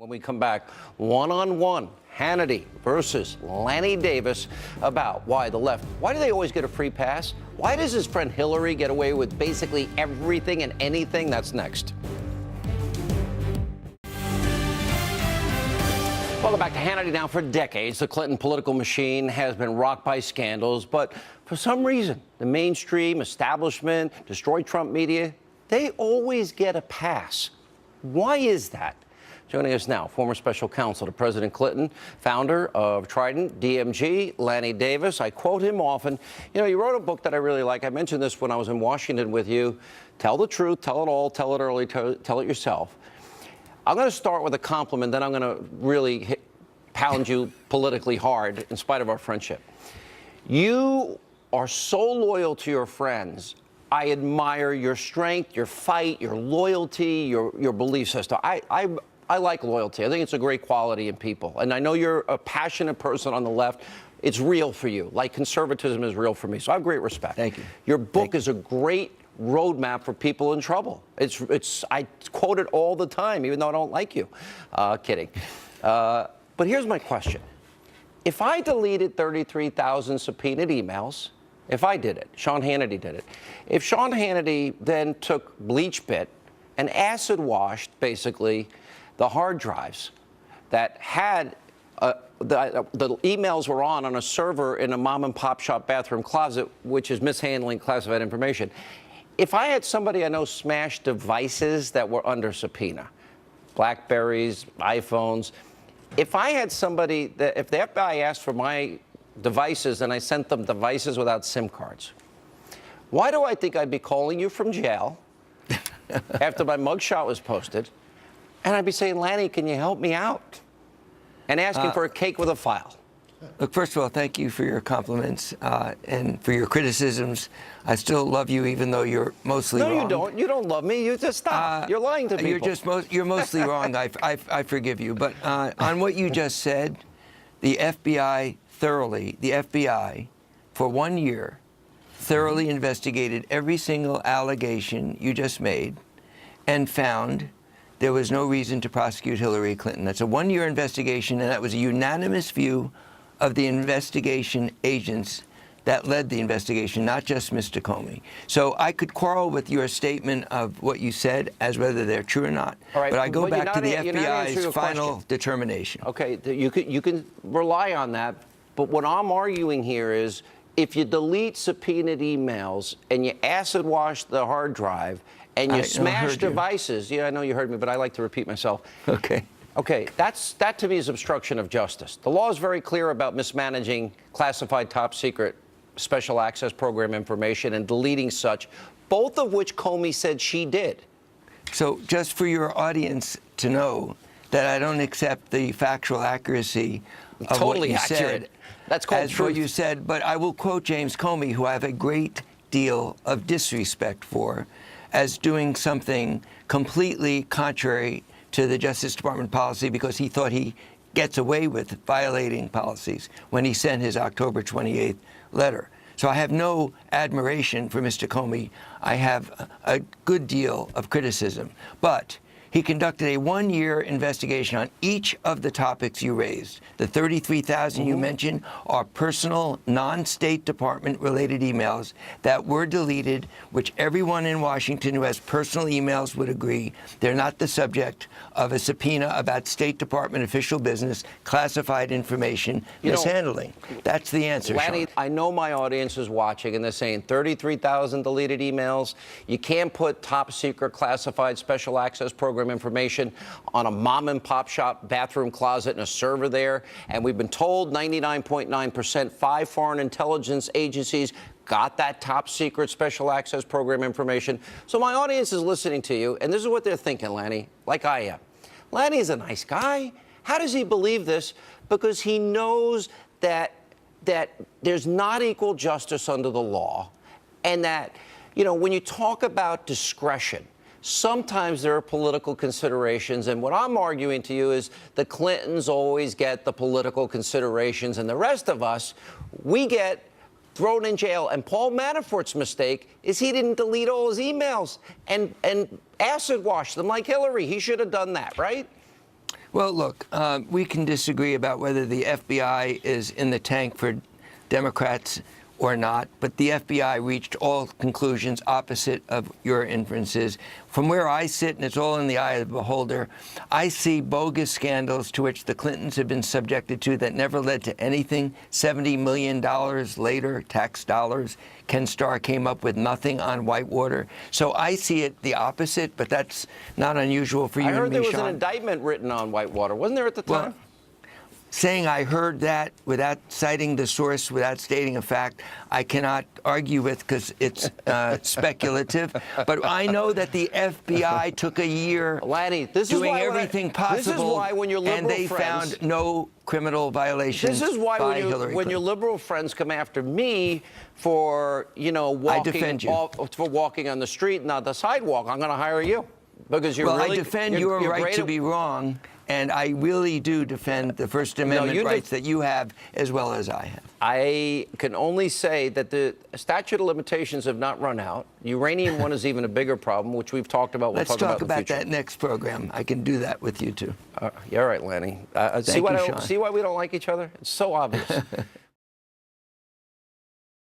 When we come back, one-on-one, Hannity versus Lanny Davis about why the left, why do they always get a free pass? Why does his friend Hillary get away with basically everything and anything? That's next. Welcome back to Hannity. Now, for decades, the Clinton political machine has been rocked by scandals, but for some reason, the mainstream, establishment, destroy Trump media, they always get a pass. Why is that? Joining us now, former special counsel to President Clinton, founder of Trident DMG, Lanny Davis. I quote him often. You know, you wrote a book that I really like. I mentioned this when I was in Washington with you. Tell the truth, tell it all, tell it early, tell it yourself. I'm going to start with a compliment, then I'm going to really pound you politically hard in spite of our friendship. You are so loyal to your friends. I admire your strength, your fight, your loyalty, your belief system. I like loyalty. I think it's a great quality in people. And I know you're a passionate person on the left. It's real for you, like conservatism is real for me. So I have great respect. Thank you. Your book is a great roadmap for people in trouble. I quote it all the time, even though I don't like you. Kidding. But here's my question. If I deleted 33,000 subpoenaed emails, if I did it, Sean Hannity did it. If Sean Hannity then took bleach bit and acid washed, basically, the hard drives that had the emails were on a server in a mom and pop shop bathroom closet, which is mishandling classified information. If I had somebody I know smash devices that were under subpoena, Blackberries, iPhones, if I had somebody that, if the FBI asked for my devices and I sent them devices without SIM cards, why do I think I'd be calling you from jail after my mugshot was posted? And I'd be saying, Lanny, can you help me out? And asking for a cake with a file. Look, first of all, thank you for your compliments and for your criticisms. I still love you, even though you're mostly wrong. No, you don't. You don't love me. You just stop. You're lying to people. You're mostly wrong. I forgive you. But on what you just said, the FBI for 1 year, thoroughly investigated every single allegation you just made and found there was no reason to prosecute Hillary Clinton. That's a 1 year investigation, and that was a unanimous view of the investigation agents that led the investigation, not just Mr. Comey. So I could quarrel with your statement of what you said as whether they're true or not. All right, but I go back to the FBI's final determination. Okay, you can rely on that. But what I'm arguing here is if you delete subpoenaed emails and you acid wash the hard drive and you smash devices, yeah, I know you heard me, but I like to repeat myself. Okay. Okay, that to me is obstruction of justice. The law is very clear about mismanaging classified top secret special access program information and deleting such, both of which Comey said she did. So just for your audience to know that I don't accept the factual accuracy of totally what you accurate. said. That's called as truth. what you said, but I will quote James Comey, who I have a great deal of disrespect for, as doing something completely contrary to the Justice Department policy because he thought he gets away with violating policies when he sent his October 28th letter. So I have no admiration for Mr. Comey. I have a good deal of criticism. But he conducted a 1 year investigation on each of the topics you raised. The 33,000 you mentioned are personal, non-State Department-related emails that were deleted, which everyone in Washington who has personal emails would agree they're not the subject of a subpoena about State Department official business, classified information, mishandling. That's the answer, Lanny, Sean. I know my audience is watching and they're saying 33,000 deleted emails. You can't put top secret classified special access program information on a mom and pop shop bathroom closet and a server there. And we've been told 99.9% 5 foreign intelligence agencies got that top secret special access program information. So my audience is listening to you, and this is what they're thinking, Lanny, like I am. Lanny's a nice guy. How does he believe this? Because he knows that there's not equal justice under the law, and that, you know, when you talk about discretion, sometimes there are political considerations, and what I'm arguing to you is the Clintons always get the political considerations, and the rest of us, we get thrown in jail. And Paul Manafort's mistake is he didn't delete all his emails and acid wash them like Hillary. He should have done that, right? Well, look, we can disagree about whether the FBI is in the tank for Democrats or not, but the FBI reached all conclusions opposite of your inferences. From where I sit, and it's all in the eye of the beholder, I see bogus scandals to which the Clintons have been subjected to that never led to anything. $70 million later, tax dollars. Ken Starr came up with nothing on Whitewater. So I see it the opposite, but that's not unusual for you I heard and me, there was Sean. an indictment written on Whitewater. Wasn't there at the time? Well, saying I heard that without citing the source, without stating a fact, I cannot argue with because it's speculative. But I know that the FBI took a year Lanny, this is doing why everything possible, This is why when your liberal and they friends, found no criminal violations this is why by when, Hillary when your Clinton. liberal friends come after me for, walking, defend you. for walking on the street and not the sidewalk, I'm going to hire you. Because you're Well, really, I defend you're your right great to at- be wrong, and I really do defend the First Amendment you rights that you have as well as I have. I can only say that the statute of limitations have not run out. Uranium one is even a bigger problem, which we've talked about. Let's We'll talk about in the about future. that next program. I can do that with you, too. You're right, Lanny. Thank you, Sean. See why we don't like each other? It's so obvious.